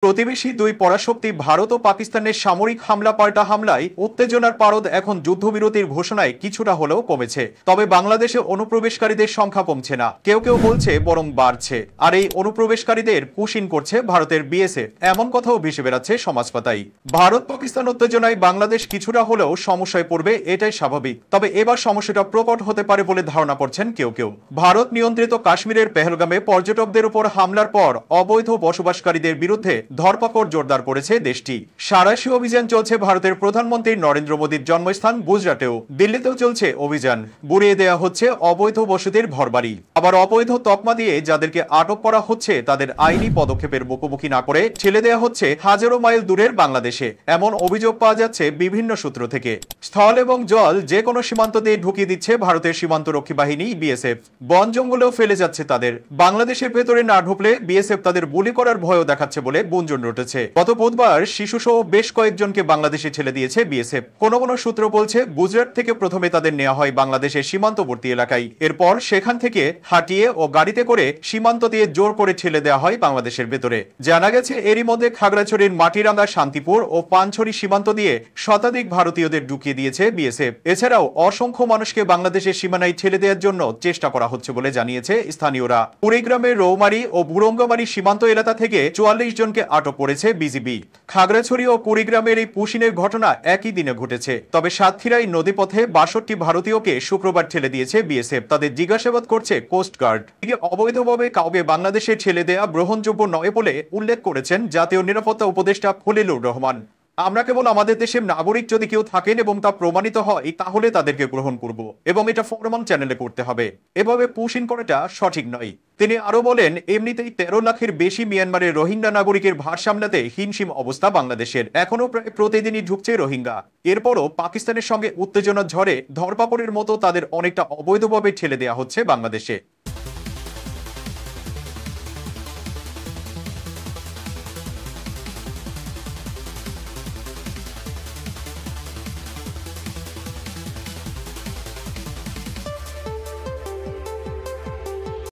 প্রতিবেশী দুই পরাশক্তি ভারত ও পাকিস্তানের সামরিক হামলা পাল্টা হামলায় উত্তেজনার পারদ এখন যুদ্ধবিরতির ঘোষণায় কিছুটা হলেও কমেছে। তবে বাংলাদেশে অনুপ্রবেশকারীদের সংখ্যা কমছে না, কেউ কেউ বলছে বরং বাড়ছে। আর এই অনুপ্রবেশকারীদের পুশিন করছে ভারতের বিএসএফ, এমন কথাও ভেসে বেড়াচ্ছে সমাজপাতায়। ভারত পাকিস্তান উত্তেজনায় বাংলাদেশ কিছুটা হলেও সমস্যায় পড়বে, এটাই স্বাভাবিক। তবে এবার সমস্যাটা প্রকট হতে পারে বলে ধারণা করছেন কেউ কেউ। ভারত নিয়ন্ত্রিত কাশ্মীরের পেহেলগামে পর্যটকদের উপর হামলার পর অবৈধ বসবাসকারীদের বিরুদ্ধে ধরপাকড় জোরদার করেছে দেশটি। সাঁড়াশি অভিযান চলছে ভারতের প্রধানমন্ত্রী নরেন্দ্র মোদীর জন্মস্থান গুজরাটেও। দিল্লিতেও চলছে অভিযান, বুড়িয়ে দেওয়া হচ্ছে অবৈধ বসতির ঘরবাড়ি। আবার অবৈধ তকমা দিয়ে যাদেরকে আটক করা হচ্ছে তাদের আইনি পদক্ষেপের মুখোমুখি না করে ঠেলে দেওয়া হচ্ছে হাজারো মাইল দূরের বাংলাদেশে, এমন অভিযোগ পাওয়া যাচ্ছে বিভিন্ন সূত্র থেকে। স্থল এবং জল যে কোনো সীমান্ত দিয়ে ঢুকিয়ে দিচ্ছে ভারতের সীমান্তরক্ষী বাহিনী বিএসএফ। বন জঙ্গলেও ফেলে যাচ্ছে তাদের। বাংলাদেশের ভেতরে না ঢুকলে বিএসএফ তাদের গুলি করার ভয়ও দেখাচ্ছে বলে গুঞ্জন উঠেছে। গত বুধবার শিশুসহ বেশ কয়েকজনকে বাংলাদেশে ছেড়ে দিয়েছে বিএসএফ। কোনো কোনো সূত্র বলছে গুজরাট থেকে প্রথমে তাদের নেওয়া হয় বাংলাদেশের সীমান্তবর্তী এলাকায়, এরপর সেখান থেকে হাঁটিয়ে ও গাড়িতে করে সীমান্ত দিয়ে জোর করে ঠেলে দেওয়া হয় বাংলাদেশের ভেতরে। জানা গেছে এরই মধ্যে খাগড়াছড়ির মাটিরাঙ্গা, শান্তিপুর ও পানছড়ি সীমান্ত দিয়ে শতাধিক ভারতীয়দের ঢুকিয়ে দিয়েছে বিএসএফ। এছাড়াও অসংখ্য মানুষকে বাংলাদেশের সীমানায় ঠেলে দেওয়ার জন্য চেষ্টা করা হচ্ছে বলে জানিয়েছে স্থানীয়রা। কুড়িগ্রামের রৌমারী ও বুড়ঙ্গামারী সীমান্ত এলাকা থেকে 44 জনকে আটক করেছে বিজিবি। খাগড়াছড়ি ও কুড়িগ্রামের এই পুশিনের ঘটনা একই দিনে ঘটেছে। তবে সাতক্ষীরায় নদীপথে 62 ভারতীয়কে শুক্রবার ঠেলে দিয়েছে বিএসএফ। তাদের জিজ্ঞাসাবাদ করছে কোস্টগার্ড। অবৈধভাবে কাউকে বাংলাদেশে ঠেলে দেয়া গ্রহণযোগ্য নয় বলে উল্লেখ করেছেন জাতীয় নিরাপত্তা উপদেষ্টা খলিলুর রহমান। আমরা কেবল আমাদের দেশের নাগরিক যদি কেউ থাকেন এবং তা প্রমাণিত হয় তাহলে তাদেরকে গ্রহণ করব, এবং এটা ফরমান চ্যানেলে করতে হবে। এভাবে পুশিন করাটা সঠিক নয়। তিনি আরো বলেন, এমনিতেই 13 লাখের বেশি মিয়ানমারের রোহিঙ্গা নাগরিকের ভার সামলাতে হিমশিম অবস্থা বাংলাদেশের। এখনো প্রায় প্রতিদিনই ঢুকছে রোহিঙ্গা। এরপরও পাকিস্তানের সঙ্গে উত্তেজনার ঝড়ে ধরপাকড়ের মতো তাদের অনেকটা অবৈধভাবে ঠেলে দেওয়া হচ্ছে বাংলাদেশে।